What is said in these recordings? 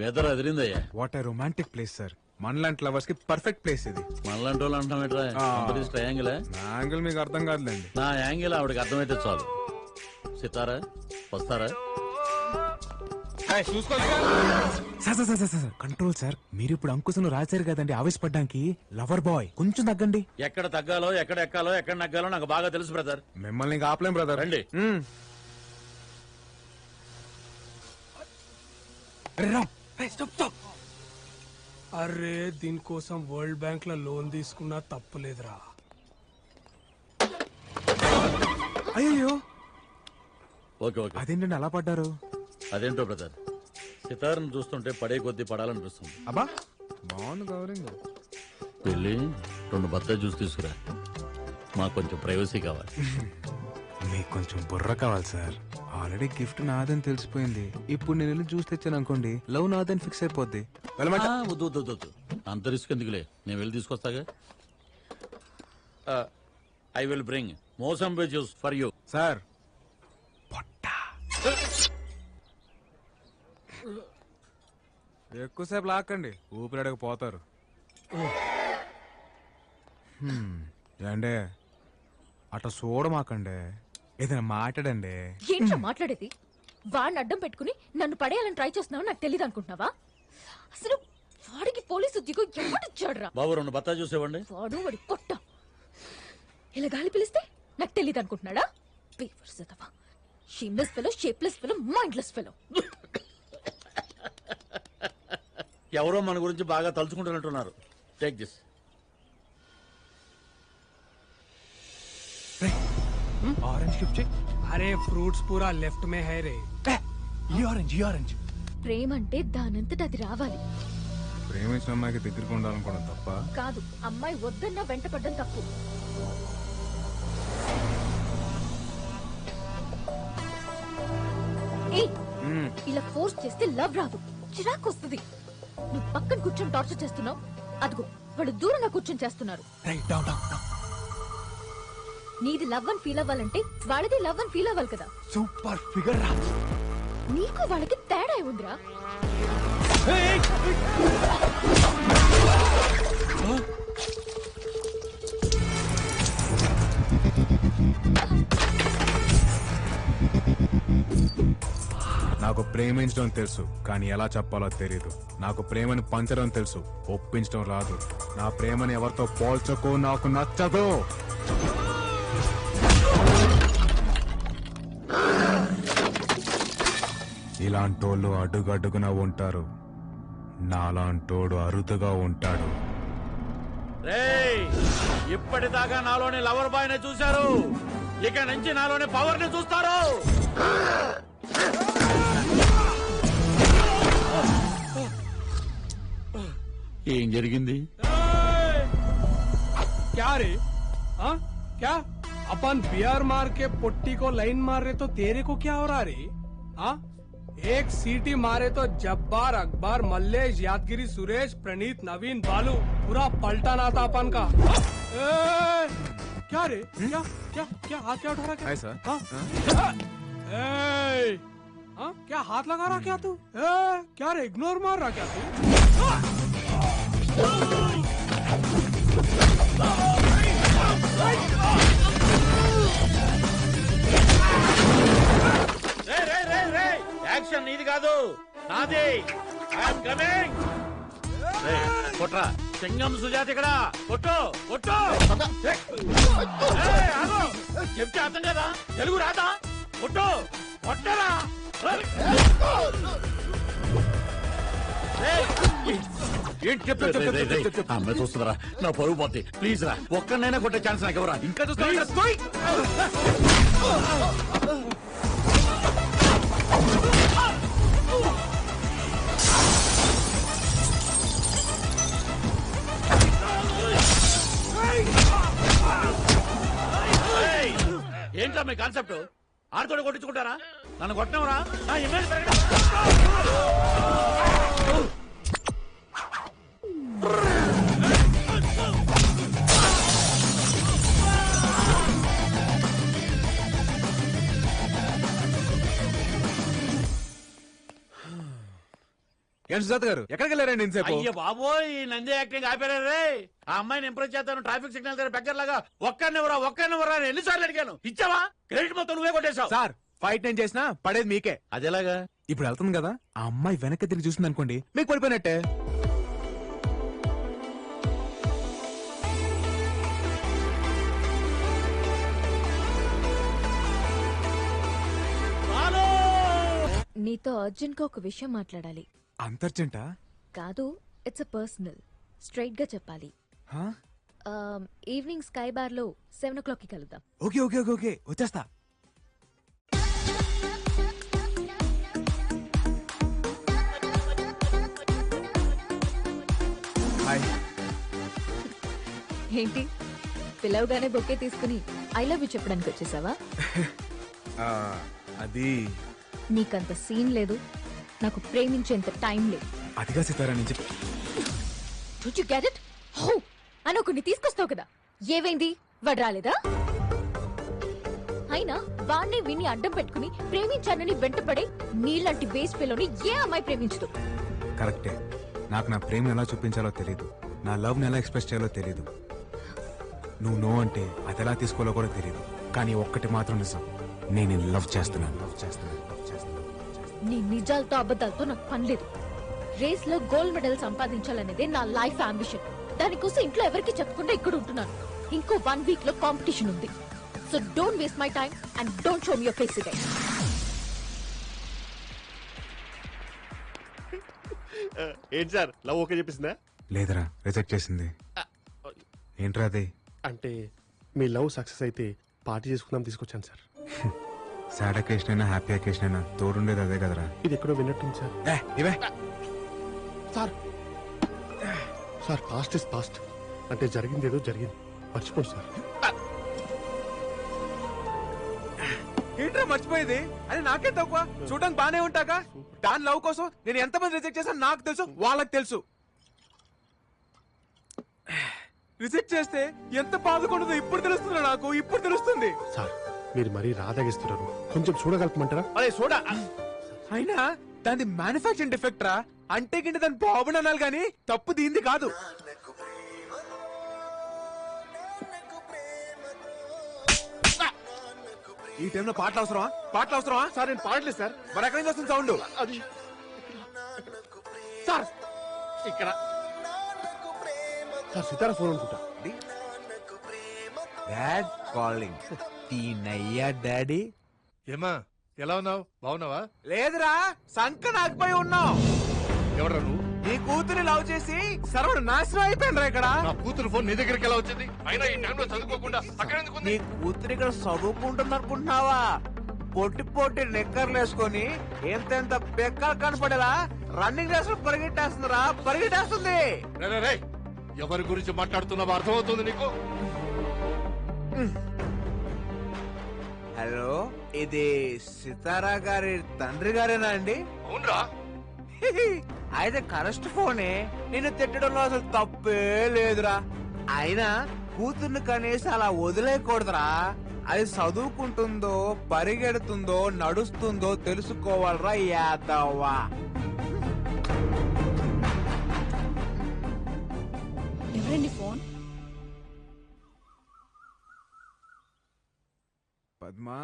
Weather అదిరిందయ్యా. What a romantic place sir. మనలాంటి lovers కి పర్ఫెక్ట్ ప్లేస్ ఇది. మనలాంటి వాళ్ళు అంటాం ఏంట్రా? ట్రయాంగిల్. నా యాంగిల్ మీకు అర్థం కాదులేండి. నా యాంగిల్ ఆవిడకి అర్థమైతే చాలు. సితారా వస్తారా? Control sir. మీరు ఇప్పుడు అంకుశను రాశారు కదండి ఆవేశపడ్డానికి. లవర్ బాయ్ కొంచెం తగ్గండి. ఎక్కడ తగ్గాలో ఎక్కడ ఎక్కాలో ఎక్కడ నగ్గాలో నాకు బాగా తెలుసు బ్రదర్. మిమ్మల్ని ఇంకా ఆపలేం బ్రదర్. రండి. అరే దీనికోసం వరల్డ్ బ్యాంక్ లో లోన్ తీసుకున్నా తప్పులేదురా. అయ్యో ఓకే ఓకే. అదేంటండి అలా పడ్డారు? అదేంటో బ్రదర్, సితార్ను చూస్తుంటే పడే కొద్దీ పడాలనిపిస్తుంది. అబ్బా బాగుంది గౌరింగ్. వెళ్ళి 2 బత్తాయి జ్యూస్ తీసుకురా, మాకు కొంచెం ప్రైవసీ కావాలి. మీకు కొంచెం బుర్ర కావాలి సార్. ఆల్రెడీ గిఫ్ట్ నాదని తెలిసిపోయింది. ఇప్పుడు నేను వెళ్ళి జ్యూస్ తెచ్చాను అనుకోండి, లవ్ నాదని ఫిక్స్ అయిపోద్ది. వద్దు వద్దు వద్దు, అంత రిస్క్ ఎందుకులే, నేను వెళ్ళి తీసుకొస్తాగా. I will bring mosambi juice for you. Sir ఎక్కువసేపు లాక్కండి, ఊపిరాడక పోతారు. ఏండే అట్లా చూడమాకండి, ఏదైనా మాట్లాడండి. ఏంట్రా మాట్లాడేది? వాడిని అడ్డం పెట్టుకుని నన్ను పడేయాలని ట్రై చేస్తున్నావు నాకు తెలియదు అనుకుంటున్నావా? అసలు వాడికి పోలీసు ఉద్యోగం ఎవడిచ్చాడురా? బాబు 2 బత్తాయి జ్యూస్ ఇవ్వండి. వాడు వాడి కొట్ట ఇలా గాలి పిలిస్తే నాకు తెలియదు అనుకుంటున్నాడా? Shameless fellow, shapeless fellow, mindless fellow. ఎవరో మన గురించి బాగా తలుచుకుంటున్నట్టున్నారు. Take this. Orange gift. అరే ఫ్రూట్స్ పూరా లెఫ్ట్ మే హై రే. ఈ ఆరెంజ్. ప్రేమ అంటే దానంతట అది రావాలి. ప్రేమించిన అమ్మాయికి దగ్గరకు ఉండాలనుకోవడం తప్ప కాదు, అమ్మాయి వద్దన్నా వెంట పడ్డం తప్పు. ఇలా ఫోర్స్ చేస్తే లవ్ రాదు, చిరాకు వస్తుంది. నువ్వు పక్కన కూర్చొని టార్చర్ చేస్తున్నావు, అదిగో వాళ్ళు దూరంగా కూర్చొని చేస్తున్నారు. నీది లవ్ అని ఫీల్ అవ్వాలంటే వాళ్ళది లవ్ అని ఫీల్ అవ్వాలి కదా. సూపర్ ఫిగర్ రా. నీకు వాళ్ళకి తేడా ఉందిరా. నాకు ప్రేమించడం తెలుసు, కానీ ఎలా చెప్పాలో తెలియదు. నాకు ప్రేమని పంచడం తెలుసు, ఒప్పించడం రాదు. నా ప్రేమని ఎవరితో పోల్చకు, నాకు నచ్చదు. ఇలాంటోళ్ళు అడుగడుగునా ఉంటారు, నాలాంటోడు అరుదుగా ఉంటాడు. ఇప్పటిదాకా నాలోని లవర్ బాయ్ ని చూశారు, ఇక నుంచి నాలోని పవర్ ని చూస్తారు. ఏం జరిగింది? क्या रे? हाँ क्या अपन बियर मार के पुट्टी को लाइन मार रहे तो तेरे को क्या हो रहा रे? हाँ एक सीटी मारे तो जब्बार, अकबर, मल्लेश, यादगिरी, सुरेश, प्रणीत, नवीन, बालू पूरा पलटन आता अपन का. क्या रे? क्या क्या क्या हाथ क्या उठा रहा? क्या सर? हाँ क्या हाथ लगा रहा क्या तू? क्या रे इग्नोर मार रहा क्या तू? యాక్షన్ నీది కాదు, నాది. I'm coming. కొట్రా, సింగం సుజాత ఇక్కడ. కొట్టు కొట్టు. చెప్తే అర్థం కదా, తెలుగు రాదా? కొట్టు కొట్టరా. అమ్మాయి చూస్తుందరా, నా పరుగు పోతే. ప్లీజ్ రా, ఒక్కనైనా కొట్టే ఛాన్స్ నాకు ఎవరా? ఇంకా చూస్తా. ఏంటా మీ కాన్సెప్ట్? ఆడితోడు కొట్టించుకుంటారా? నన్ను కొట్టనవరా? నా ఇమేజ్ ఏం సుజాత గారు ఎక్కడికి వెళ్ళారండి ఇంతసేపు? అయ్యో బాబోయ్ ఈ నంది యాక్టింగ్ ఆపారా రే. ఆ అమ్మాయిని ఇంప్రెస్ చేస్తాను ట్రాఫిక్ సిగ్నల్ దగ్గర బెగ్గరలాగా ఒక్కనివ్వరా అని ఎన్నిసార్లు అడిగాను. ఇచ్చావా? క్రెడిట్ మొత్తం నువ్వే కొట్టేశావు. సార్ ఫైట్ నేను చేసినా పడేది మీకే. అదేలాగా? ఇప్పుడు వెళ్తుంది కదా, ఆ అమ్మాయి వెనక్కి తిరిగి చూసింది అనుకోండి, మీకు పడిపోయినట్టే. నీతో అర్జున్ గా ఒక విషయం మాట్లాడాలి. అంతర్జంట కాదు, ఇట్స్ అ పర్సనల్. స్ట్రైట్ గా చెప్పాలి. ఈవినింగ్ స్కై బార్ లో 7 o'clock కి కలుద్దాం. ఓకే ఓకే ఓకే ఓకే వచ్చేస్తా. హాయ్. ఏంటి పిలవగానే బొకే తీసుకుని ఐ లవ్ యూ చెప్పడానికి వచ్చేసావా? అది నీకంత సీన్ లేదు, నాకు ప్రేమించేంత టైం లేదు. అదిగా సితారా నుంచి Don't you get it? హో అని ఒకరిని తీసుకొస్తావు కదా, ఏవైంది? వాడు రాలేదా? అయినా వాణ్ణి విని అడ్డం పెట్టుకుని ప్రేమించానని వెంటపడే నీలాంటి బేస్ పిల్లని ఏ అమ్మాయి ప్రేమించదు. కరెక్టే. నాకు నా ప్రేమ ఎలా చూపించాలో తెలీదు, నా లవ్ ని ఎలా ఎక్స్ప్రెస్ చేయాలో తెలీదు. నువ్వు నో అంటే అది ఎలా తీసుకోవాలో కూడా తెలీదు. కానీ ఒక్కటి మాత్రం నిజం, నేను లవ్ చేస్తున్నాను. నీ నిజాలతో అబద్ధాలతో నాకు పని లేదు. రేస్ లో గోల్డ్ మెడల్ సంపాదించాలనేదే నా లైఫ్ అంబిషన్. దానికోసం ఇంట్లో ఎవరికి చెప్పకుండా ఇక్కడ ఉంటున్నాను. ఇంకో 1 week లో కాంపిటీషన్ ఉంది. So don't waste my time and don't show me your face again. ఏంటి సార్ లవ్ ఓకే చెప్పేసిందా? లేదరా, రిజెక్ట్ చేసింది. ఏంట్రా అది? అంటే మీ లవ్ సక్సెస్ అయితే పార్టీ చేసుకుందాం తీసుకొచ్చాను సార్. సాడ్ అకేషన్ అయినా హ్యాపీ అకేషన్ అయినా తోడుండేది అదే కదరా. ఇది ఎక్కడో విన్నట్టుంది సార్. ఇవే sir sir past is past. అంటే జరిగింది ఏదో జరిగింది, మర్చిపోండి సార్. ఏంట్రా మర్చిపోయేది? అది నాకే తక్కువ. చూడడానికి బానే ఉంటాగా. దాని లవ్ కోసం నేను ఎంతమంది రిజెక్ట్ చేశాను నాకు తెలుసు, వాళ్ళకి తెలుసు. రిజెక్ట్ చేస్తే ఎంత బాధకుండదో ఇప్పుడు తెలుస్తుంది నాకు, ఇప్పుడు తెలుస్తుంది. సార్ మీరు మరీ రాదాగిస్తున్నారు, కొంచెం చూడగలపమంటారా? అరే చూడా. అయినా దాని మ్యానుఫాక్చరింగ్ డిఫెక్ట్ రా. అంటే కింద దాని బాబుని అనాలి గాని తప్పు దీంది కాదు. ఈ టైంలో పాటలు అవసరమా? పాటలు అవసరమా? సార్ నేను పాడలేదు సార్. మరి ఎక్కడి నుంచి వస్తుంది సౌండ్? అది సార్ ఇక్కడ సార్ సితారా ఫోన్ అనుకుంటా. Dad calling. తీనయ్యా డాడీ. ఏమా ఎలా ఉన్నావు? బాగున్నావా? లేదురా, సంక నాకుపోయి ఉన్నావు. ఎవరా నువ్వు? నీ కూతురి లవ్ చేసి సర్వడు నాశనం అయిపోయినరా ఇక్కడ. నా కూతురు ఫోన్ నీ దగ్గరికి ఎలా వచ్చింది? అయినా ఈ టైంలో చదువుకోకుండా అక్కడ ఎందుకు ఉంది? నీ కూతురు ఇక్కడ చదువుకుంటుంది అనుకుంటున్నావా? పొట్టి పొట్టి నిక్కర్లు వేసుకొని ఎంతెంత పెక్కలు కనపడేలా రన్నింగ్ రేస్ పరిగెట్టేస్తుందిరా, పరిగెట్టేస్తుంది. రే, రే, రే, ఎవరి గురించి మాట్లాడుతున్నావో అర్థమవుతుంది నీకు? హలో, ఇది సితారా గారి తండ్రి గారేనా అండి? అవునరా. అయితే కరెస్ట్ ఫోనే. నిన్ను తిట్టడంలో అసలు తప్పే లేదురా. అయినా కూతుర్ని కనీసం అలా వదిలేయకూడదురా. అది చదువుకుంటుందో పరిగెడుతుందో నడుస్తుందో తెలుసుకోవాలరా యాదవ్వా. ఎవరండి phone? Padma,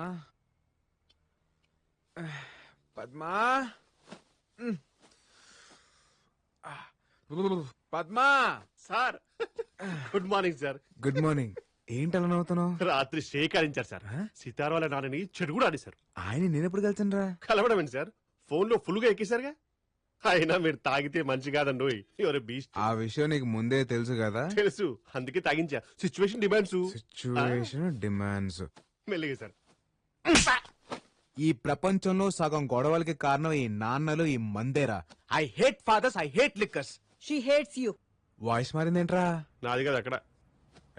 Padma, Padma. Sir good morning sir. Good morning. ఏంటి అలా నవ్వుతున్నావు? రాత్రి షేకారించారు సార్. సితారా వాళ్ళ నాన్నని చెడు కూడా ఆడి సార్. ఆయన నేనెప్పుడు కలిసాను రా? కలవడం ఏంటి సార్, ఫోన్ లో ఫుల్ గా ఎక్కేశారుగా. అయినా మీరు తాగితే మంచి కాదండి. ఎవరు బీస్ట్. ఆ విషయం నీకు ముందే తెలుసు కదా. తెలుసు, అందుకే తాగించా. Situation demands. Situation demands. మెల్లిగా సార్. ఈ ప్రపంచంలో సగం గొడవలకి కారణం ఈ నాన్నలు, ఈ మందేరా. I hate fathers, I hate liquors. She hates you. Voice మారిందేంట్రా? నాది కదా అక్కడ.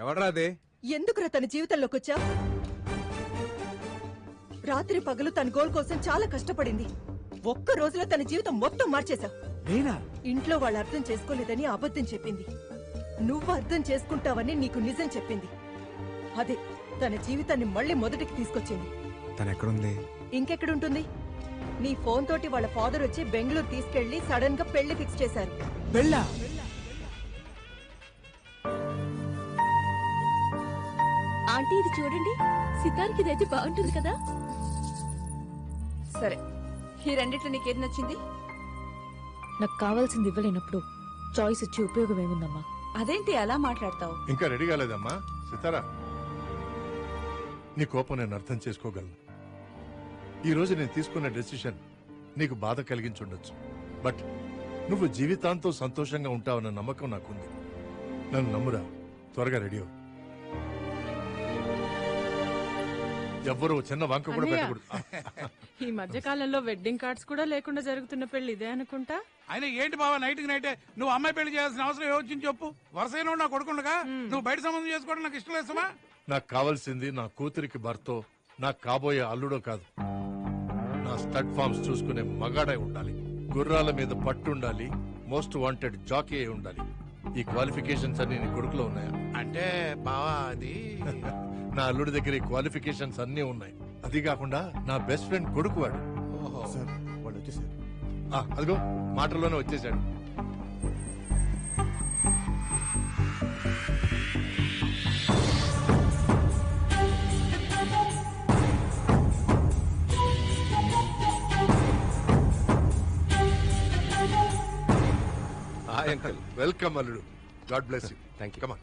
ఎవడ్రా అదే? ఎందుకురా తన జీవితంలోకి వచ్చా? రాత్రి పగలు తన గోల్ కోసం చాలా కష్టపడింది. ఒక్క రోజులో తన జీవితం మొత్తం మార్చేశా. నేనా? ఇంట్లో వాళ్ళు అర్థం చేసుకోలేదని అబద్ధం చెప్పింది. నువ్వు అర్థం చేసుకుంటావని నీకు నిజం చెప్పింది. అదే తన జీవితాన్ని మళ్ళీ మొదటికి తీసుకొచ్చింది. తను ఎక్కడుంది? ఇంకెక్కడుంటుంది? నీ ఫోన్ తోటి వాళ్ళ ఫాదర్ వచ్చి బెంగళూరు తీసుకెళ్లి సడన్ గా పెళ్లి ఫిక్స్ చేశారు. వెళ్ళా ఆంటీ ఇది చూడండి, సితార్కి ఇదైతే బాగుంటుంది కదా. సరే, ఈ రెండిట్లో నీకేది నచ్చింది? నాకు కావాల్సింది ఇవ్వలేనప్పుడు చాయిస్ ఇచ్చి ఉపయోగం ఏముందమ్మా? అదేంటి అలా మాట్లాడతావు? ఇంకా రెడీ కాలేదమ్మా సితారా. నీ కోపం నేను అర్థం చేసుకోగలను. ఈ రోజు నేను తీసుకున్న డెసిషన్ నీకు బాధ కలిగించుండొచ్చు, బట్ నువ్వు జీవితాంతం సంతోషంగా ఉంటావన్న నమ్మకం నాకుంది. నన్ను నమ్మురా, త్వరగా రెడీ అవ్వు. ఎవ్వరూ చిన్న వంక కూడా పెట్టకూడదు. ఈ మధ్య కాలంలో వెడ్డింగ్ కార్డ్స్ కూడా లేకుండా జరుగుతున్న పెళ్లి ఇదే అనుకుంటా. ఆయన ఏంటి బావా నైట్కి నైటే నువ్వు అమ్మాయి పెళ్లి చేయాల్సిన అవసరం ఏమొచ్చింది చెప్పు. వరుసైన నా కొడుకుండగా నువ్వు బయట సంబంధం చేసుకోవడం నాకు ఇష్టం లేదమ్మా. నాకు కావాల్సింది నా కూతురికి భర్తో, నాకు కాబోయే అల్లుడో కాదు. నా స్టడ్ ఫార్మ్స్ చూసుకునే మగాడై ఉండాలి, గుర్రాల మీద పట్టుండాలి, మోస్ట్ వాంటెడ్ జాకీ అయి ఉండాలి. ఈ క్వాలిఫికేషన్స్ అన్ని నీ కొడుకులో ఉన్నాయా? అంటే బావా అది నా అల్లుడి దగ్గర ఈ క్వాలిఫికేషన్స్ అన్ని ఉన్నాయి. అది కాకుండా నా బెస్ట్ ఫ్రెండ్ కొడుకు వాడు. సార్ వాళ్ళు వచ్చేసారు. అదిగో మాటల్లోనే వచ్చేసాడు. వెల్కమ్ అల్లుడు. God bless you. Thank you. Come on.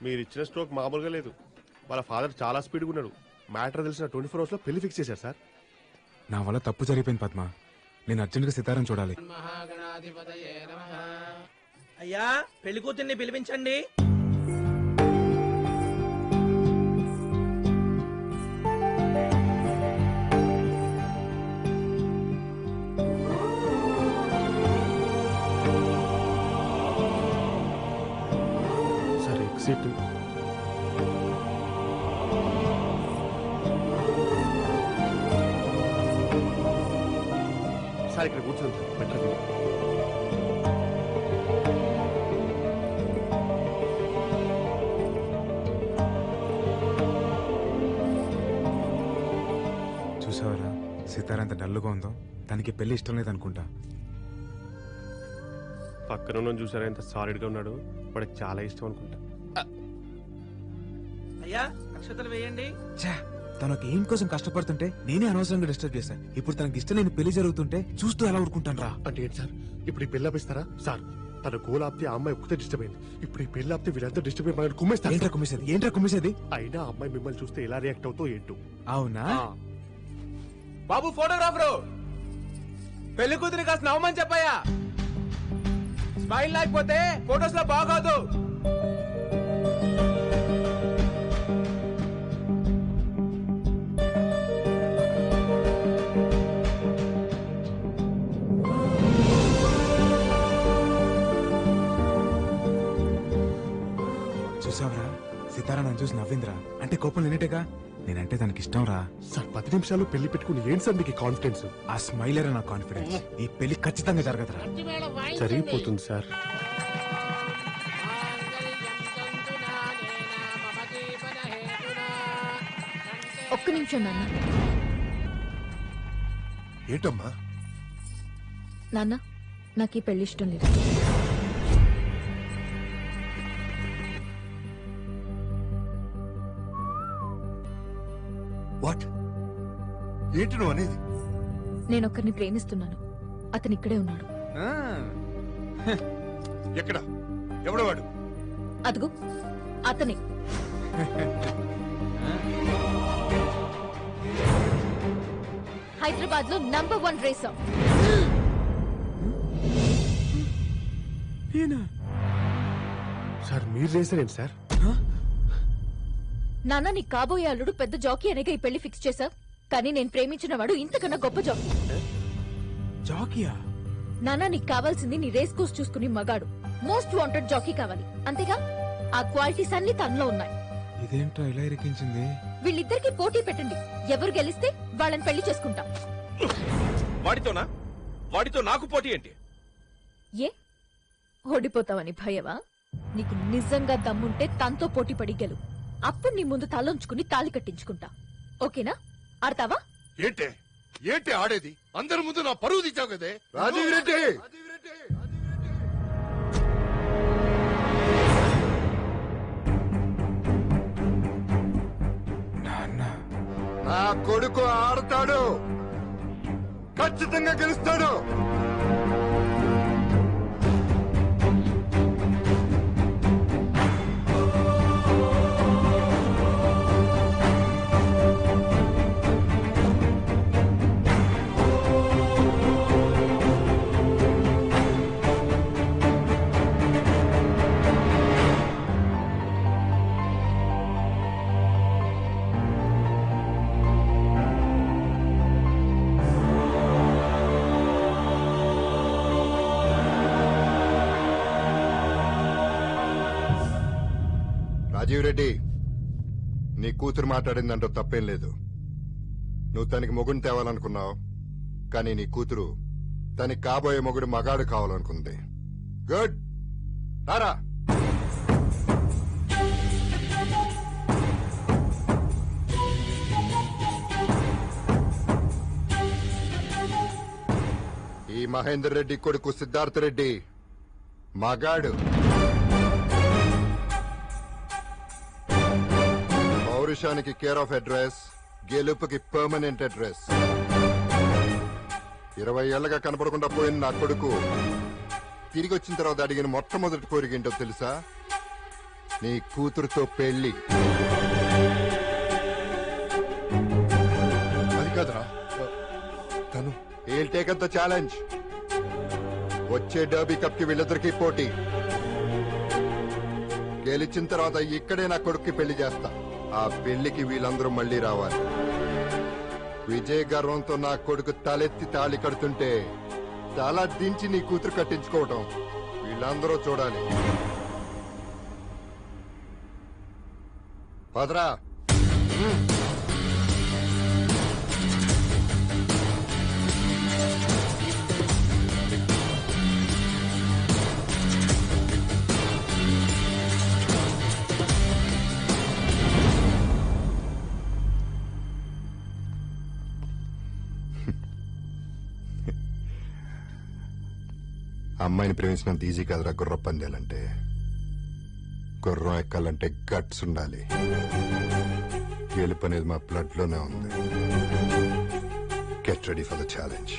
మీరు ఇచ్చిన స్ట్రోక్ మామూలుగా లేదు. వాళ్ళ ఫాదర్ చాలా స్పీడ్గా ఉన్నాడు. మ్యాటర్ తెలిసిన 24 hours లో పెళ్లి ఫిక్స్ చేశారు సార్. నా వల్ల తప్పు జరిగిపోయింది పద్మ. నేను అర్జెంట్గా సితారం చూడాలి. అయ్యా, పెళ్లి కూతుర్ని పిలిపించండి. Sir exit. సార్ ఇక్కడ కూర్చోండి సార్, బెటర్. చూసావరా సితార ఎంత డల్లుగా ఉందో. తనకి పెళ్లి ఇష్టం లేదనుకుంటా. పక్కన ఉన్న చూసారా ఎంత సాలిడ్ గా ఉన్నాడు. వాడికి చాలా ఇష్టం అనుకుంటా. అయ్యా, అక్షతలు వేయండి. తను ఒక ఏం కోసం కష్టపడుతుంటే నేనే అనవసరంగా డిస్టర్బ్ చేశాను. ఇప్పుడు తనకి ఇష్టం లేని పెళ్లి జరుగుతుంటే చూస్తూ ఎలా ఊరుకుంటాను రా. అంటే ఏంటి సార్, ఇప్పుడు ఈ పెళ్లి ఆపిస్తారా? సార్ తన గోల్ ఆపితే ఆ అమ్మాయి ఒక్కతే డిస్టర్బ్ అయింది. ఇప్పుడు ఈ పెళ్లి ఆపితే వీళ్ళంతా డిస్టర్బ్ అయ్యి మనల్ని కుమ్మేస్తారు. ఏంట్రా కుమ్మేసేది? అయినా ఆ అమ్మాయి మిమ్మల్ని చూస్తే ఎలా రియాక్ట్ అవుతో ఏంటో. అవునా? బాబు ఫోటోగ్రాఫరు, పెళ్లి కూతురి కాస్త నవ్వమని చెప్పాయా. స్మైల్ లేకపోతే ఫోటోస్ లో బాగోదు. చూసావరా సితారా నన్ను చూసి నవ్విందిరా. అంటే కోపం నేనేటేగా. నేనంటే తనకి ఇష్టం రా. సార్ 10 నిమిషాలు పెళ్లి పెట్టుకుని ఏంటి సార్ మీకు కాన్ఫిడెన్స్? ఆ స్మైలర్ నా కాన్ఫిడెన్స్. ఈ పెళ్లి ఖచ్చితంగా జరగదురా. జరిగిపోతుంది సార్. ఒక్క నిమిషం నాన్న. ఏంటమ్మా? నాన్న, నాకు ఈ పెళ్లి ఇష్టం లేదు. వాట్? ఏంటి నువ్వు అనేది? నేను ఒక్కరిని ప్రేమిస్తున్నాను. అతను ఇక్కడే ఉన్నాడు. ఎక్కడ? ఎవడు వాడు? అదుగు అతనే. హైదరాబాద్ లో నంబర్ 1 రేసర్. సార్ మీరు చేశారేంటి సార్? నాన్న, నీ కాబోయే అల్లుడు పెద్ద జాకీ అనేగా ఈ పెళ్లి ఫిక్స్ చేశావు. కానీ నేను ప్రేమించిన వాడు ఇంతకన్నా గొప్ప జాకీ. జాకీయా? నాన్న, నీకు కావాల్సింది నీ రేస్ కోర్స్ చూసుకుని మగాడు, మోస్ట్ వాంటెడ్ జాకీ కావాలి. అంతేగా? ఆ క్వాలిటీస్ అన్ని తనలో ఉన్నాయి. ఇదేంటో ఇలా ఇరికించింది. వీళ్ళిద్దరికి పోటీ పెట్టండి. ఎవరు గెలిస్తే వాళ్ళని పెళ్లి చేసుకుంటాం. వాడితో నాకు పోటీ ఏంటి? ఏ ఓడిపోతావని భయవా? నీకు నిజంగా దమ్ముంటే తనతో పోటీ పడి గెలు. అప్పుడు నీ ముందు తలంచుకుని తాళి కట్టించుకుంటా. ఓకేనా? ఆడతావా? ఏంటే ఏంటే ఆడేది? అందరి ముందు నా పరువు తీసావు కదే. రాజీవ్ రెడ్డి నా కొడుకు ఆడతాడు, ఖచ్చితంగా గెలుస్తాడు. రాజీవ్ రెడ్డి, నీ కూతురు మాట్లాడిందంటూ తప్పేం లేదు. నువ్వు తనకి మొగుడిని తేవాలనుకున్నావు, కానీ నీ కూతురు తనకి కాబోయే మొగుడు మగాడు కావాలనుకుంది. గుడ్, రారా. ఈ మహేందర్ రెడ్డి కొడుకు సిద్ధార్థ రెడ్డి మగాడు. పౌరుషానికి కేర్ ఆఫ్ అడ్రస్, గెలుపుకి పర్మనెంట్ అడ్రస్. 20 ఏళ్లగా కనపడకుండా పోయిన నా కొడుకు తిరిగి వచ్చిన తర్వాత అడిగిన మొట్టమొదటి కోరిక ఏంటో తెలుసా? నీ కూతురుతో పెళ్లి. అది కాదురా తను. He'll take up the challenge. వచ్చే డర్బీ కప్ కి వీళ్ళిద్దరికీ పోటీ. గెలిచిన తర్వాత ఇక్కడే నా కొడుక్కి పెళ్లి చేస్తా. ఆ పెళ్లికి వీళ్ళందరూ మళ్లీ రావాలి. విజయ గర్వంతో నా కొడుకు తలెత్తి తాళి కడుతుంటే తల దించి నీ కూతురు కట్టించుకోవటం వీళ్ళందరూ చూడాలి. పదరా. అమ్మాయిని ప్రేమించినంత ఈజీ కాదురా గుర్ర పందేలంటే. గుర్రం ఎక్కాలంటే గట్స్ ఉండాలి. గెలుపు అనేది మా బ్లడ్ లోనే ఉంది. Get ready for the challenge.